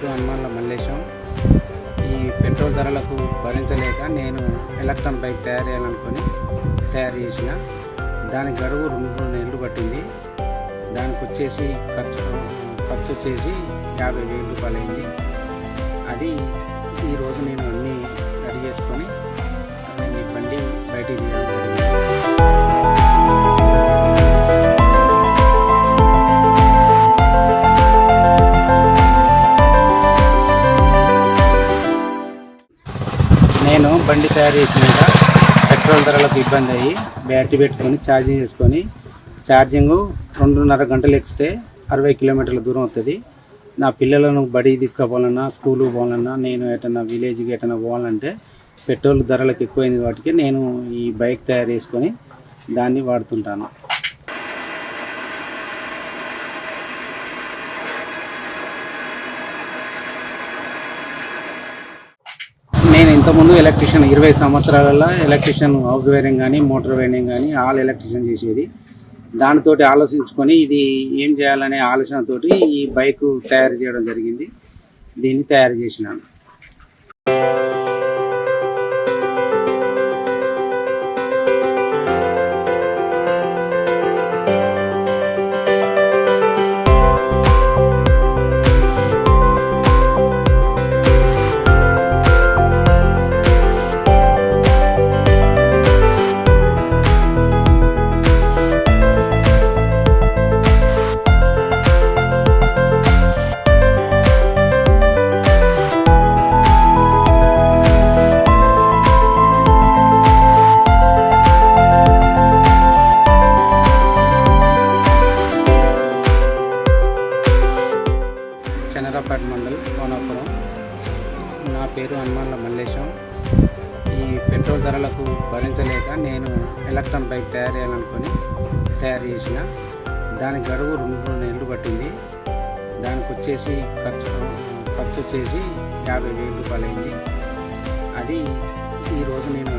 పేరు హనుమాన్ల మల్లేశం. ఈ పెట్రోల్ ధరలకు భరించలేక నేను ఎలక్ట్రాన్ బైక్ తయారు చేయాలనుకొని తయారు చేసిన. దాని గడువు 2 నెలలు పట్టింది. దానికి వచ్చేసి ఖర్చు వచ్చేసి 50,000 రూపాయలు అయింది. అది ఈరోజు నేను అన్నీ రెడీ చేసుకొని అవన్నీ బండి బయటికి తీయడం జరిగింది. నేను బండి తయారు చేసినాక పెట్రోల్ ధరలకు ఇబ్బంది అయ్యి బ్యాటరీ పెట్టుకొని ఛార్జింగ్ చేసుకొని ఛార్జింగ్ 2.5 గంటలు ఎక్కితే 60 కిలోమీటర్ల దూరం అవుతుంది. నా పిల్లలను బడికి తీసుకుపోవాలన్నా, స్కూల్కి పోవాలన్నా, నేను ఎటన్నా విలేజ్కి ఎటన్నా పోవాలంటే పెట్రోల్ ధరలకు ఎక్కువైంది కాబట్టి నేను ఈ బైక్ తయారు చేసుకొని దాన్ని వాడుతుంటాను. నేను ఇంతకుముందు ఎలక్ట్రీషియన్ 20 సంవత్సరాలలో ఎలక్ట్రీషియన్ హౌస్ వైరింగ్ కానీ మోటార్ వైరింగ్ కానీ ఆల్ ఎలక్ట్రీషియన్ చేసేది. దానితోటి ఆలోచించుకొని ఇది ఏం చేయాలనే ఆలోచనతోటి ఈ బైక్ తయారు చేయడం జరిగింది. దీన్ని తయారు చేసినాను. చనరాపేట మండల్ కోనాపురం. నా పేరు హనుమాన్ల మల్లేశం. ఈ పెట్రోల్ ధరలకు భరించలేక నేను ఎలక్ట్రాన్ బైక్ తయారు చేయాలనుకొని తయారు చేసిన. దాని గడువు 2 నెలలు పట్టింది. దానికి వచ్చేసి ఖర్చు వచ్చేసి 50,000 రూపాయలు అయింది. అది ఈరోజు నేను